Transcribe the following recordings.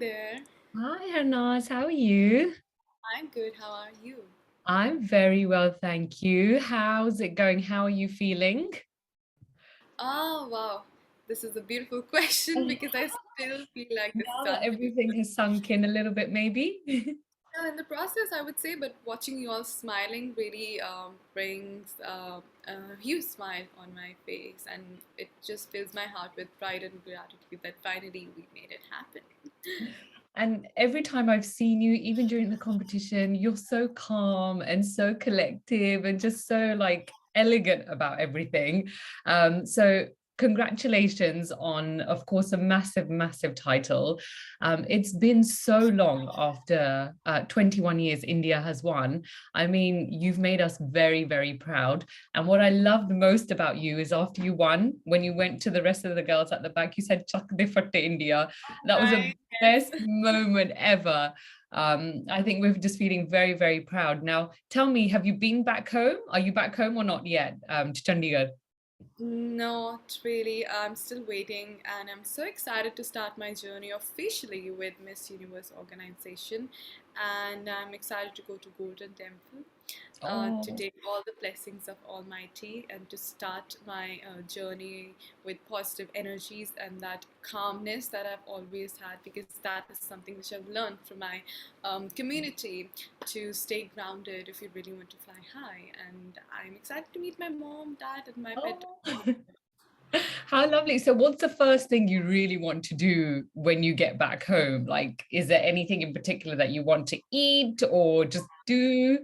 There. Hi, Harnaaz. How are you? I'm good. How are you? I'm very well, thank you. How's it going? How are you feeling? Oh, wow. This is a beautiful question because I still feel like the Now that sun. everything has sunk in a little bit, maybe? In the process, I would say, but watching you all smiling really brings a huge smile on my face, and it just fills my heart with pride and gratitude that finally we made it happen. And every time I've seen you, even during the competition, you're so calm and so collective and just so like elegant about everything. So congratulations on, of course, a massive, massive title. It's been so long after 21 years India has won. I mean, you've made us very, very proud. And what I loved most about you is after you won, when you went to the rest of the girls at the back, you said, Chak de fatte India. That was a Right? best Yes. moment ever. I think we're just feeling very, very proud. Now, tell me, have you been back home? Are you back home or not yet to Chandigarh? Not really. I'm still waiting, and I'm so excited to start my journey officially with Miss Universe organization. And I'm excited to go to Golden Temple to Oh, take all the blessings of Almighty and to start my journey with positive energies and that calmness that I've always had, because that is something which I've learned from my community, to stay grounded if you really want to fly high. And I'm excited to meet my mom, dad, and my pet. oh. How lovely. So, what's the first thing you really want to do when you get back home? Like, is there anything in particular that you want to eat or just do?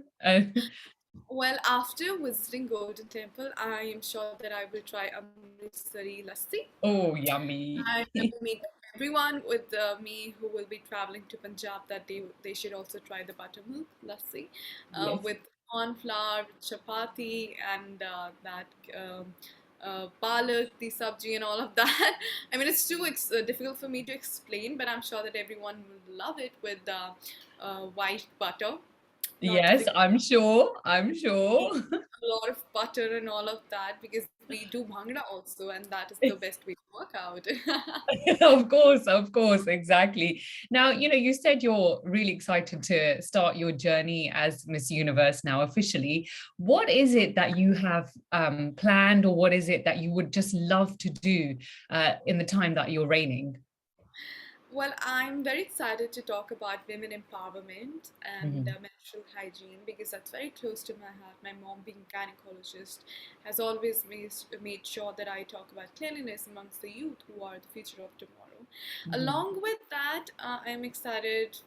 Well, after visiting Golden Temple, I am sure that I will try Amritsari lassi. Oh, yummy. I will make everyone with me who will be traveling to Punjab that they should also try the buttermilk lassi Yes. with corn flour, chapati, and that palak, the sabji, and all of that. I mean, it's too difficult for me to explain, but I'm sure that everyone will love it with white butter, not to Yes, forget I'm sure. I'm sure. a lot of butter and all of that, because we do bhangra also, and that is the best way to work out. Of course, exactly. Now, you said you're really excited to start your journey as Miss Universe now officially. What is it that you have planned, or what is it that you would just love to do in the time that you're reigning? Well, I'm very excited to talk about women empowerment and Mhm. menstrual hygiene, because that's very close to my heart. My mom, being gynecologist, has always made sure that I talk about cleanliness amongst the youth who are the future of tomorrow. Mhm. Along with that, I'm excited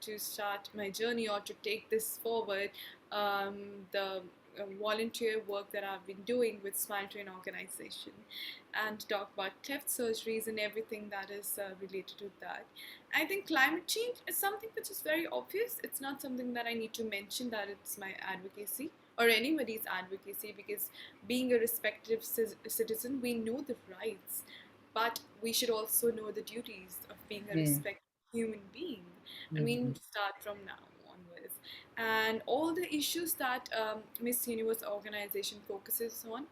to start my journey, or to take this forward. The volunteer work that I've been doing with Smile Train organization, and to talk about cleft surgeries and everything that is related to that. I think climate change is something which is very obvious. It's not something that I need to mention that it's my advocacy or anybody's advocacy, because being a respective citizen, we know the rights, but we should also know the duties of being a Mhm. respected human being, and we need Mhm. to start from now onwards. And all the issues that Miss Universe organization focuses on,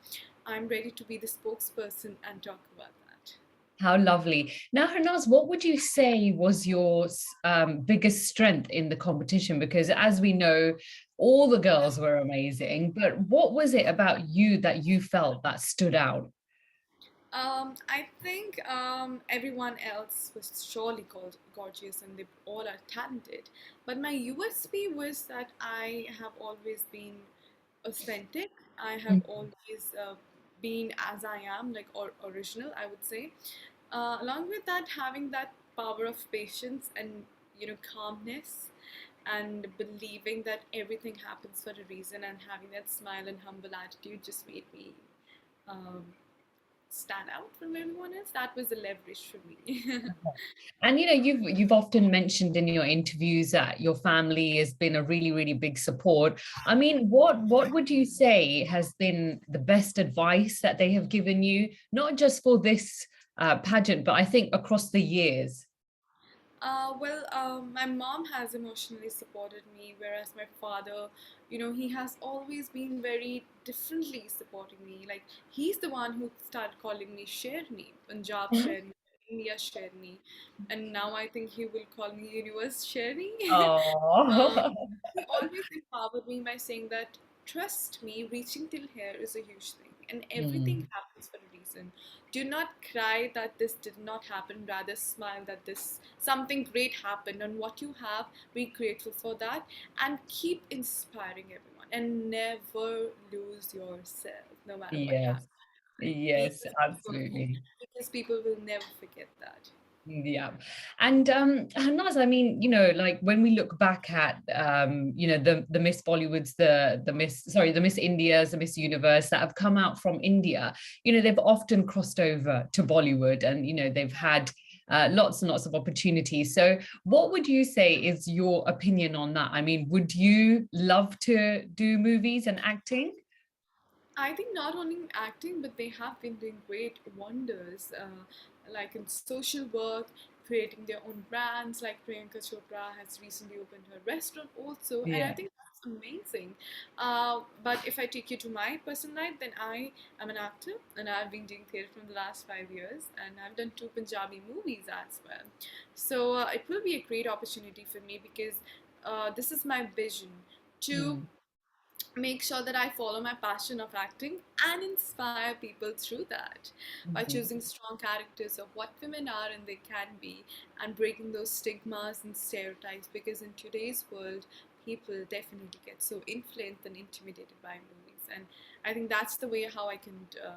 I'm ready to be the spokesperson and talk about that. How lovely. Now, Harnaz, what would you say was your biggest strength in the competition? Because as we know, all the girls were amazing, but what was it about you that you felt that stood out? I think everyone else was surely gorgeous, and they all are talented. But my USP was that I have always been authentic. I have always been as I am, like, or original, I would say. Along with that, having that power of patience and calmness, and believing that everything happens for a reason, and having that smile and humble attitude just made me um, stand out from everyone else. That was the leverage for me. And you've often mentioned in your interviews that your family has been a really, really big support. I mean, what would you say has been the best advice that they have given you, not just for this pageant, but I think across the years? My mom has emotionally supported me, whereas my father, he has always been very differently supporting me. Like, he's the one who started calling me Sherni, Punjab Sherni. India Sherni, and now I think he will call me Universe Sherni. um, Oh. he always empowered me by saying that trust me, reaching till here is a huge thing, and everything Mm, happens for a reason. Do not cry that this did not happen, rather smile that this something great happened, and what you have, be grateful for that, and keep inspiring everyone, and never lose yourself, no matter what yes, happens. Be yes, you, absolutely. because people will never forget that. Yeah. And Harnaaz, I mean, like when we look back at the Miss Bollywoods, the Miss Indias, the Miss Universe that have come out from India, they've often crossed over to Bollywood, and they've had lots and lots of opportunities. So what would you say is your opinion on that? I mean, would you love to do movies and acting? I think not only in acting, but they have been doing great wonders, like in social work, creating their own brands. Like Priyanka Chopra has recently opened her restaurant also, and I Yeah. think that's amazing. But if I take you to my personal life, then I am an actor, and I've been doing theatre for the last 5 years, and I've done 2 Punjabi movies as well. So it will be a great opportunity for me because this is my vision to Mm, make sure that I follow my passion of acting and inspire people through that by mhm. choosing strong characters of what women are and they can be, and breaking those stigmas and stereotypes, because in today's world people definitely get so influenced and intimidated by movies, and I think that's the way how I can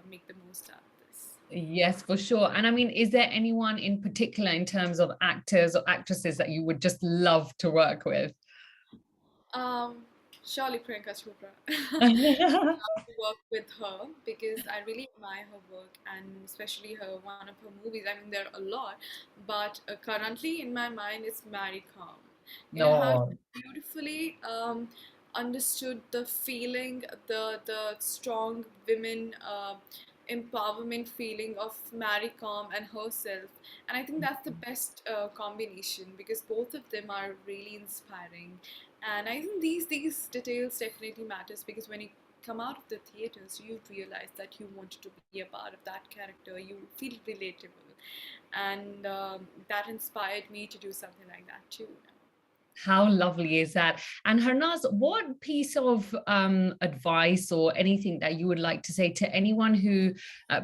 make the most out of this. Yes, for sure. And I mean, is there anyone in particular in terms of actors or actresses that you would just love to work with? Um, Surely Priyanka Chopra. I would love to work with her because I really admire her work, and especially her one of her movies. I mean, there are a lot, but currently in my mind it's Mary Calm. You know how No. beautifully understood the feeling, the strong women empowerment feeling of Mary Calm and herself, and I think that's the best combination because both of them are really inspiring, and I think these details definitely matters because when you come out of the theaters, you realize that you wanted to be a part of that character. You feel relatable, and that inspired me to do something like that too. How lovely is that? And Harnaz, what piece of advice or anything that you would like to say to anyone who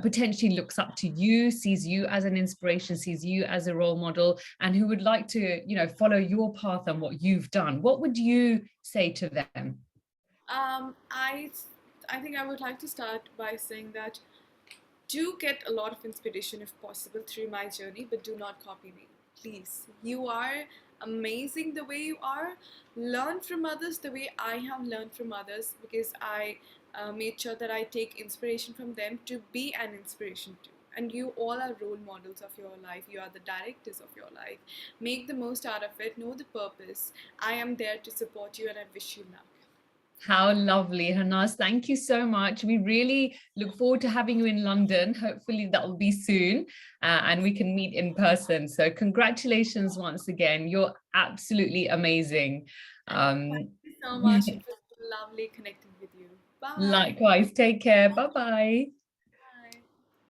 potentially looks up to you, sees you as an inspiration, sees you as a role model, and who would like to, follow your path and what you've done? What would you say to them? Um, I I think I would like to start by saying that do get a lot of inspiration if possible through my journey, but do not copy me. Please. You are amazing the way you are. Learn from others the way I have learned from others because I made sure that I take inspiration from them to be an inspiration too. And you all are role models of your life. You are the directors of your life. Make the most out of it. Know the purpose. I am there to support you and I wish you luck. How lovely, Harnaz. Thank you so much. We really look forward to having you in London. Hopefully, that will be soon and we can meet in person. So, congratulations once again. You're absolutely amazing. Thank Um, you so much. It was lovely connecting with you. Bye. Likewise, take care. Bye bye.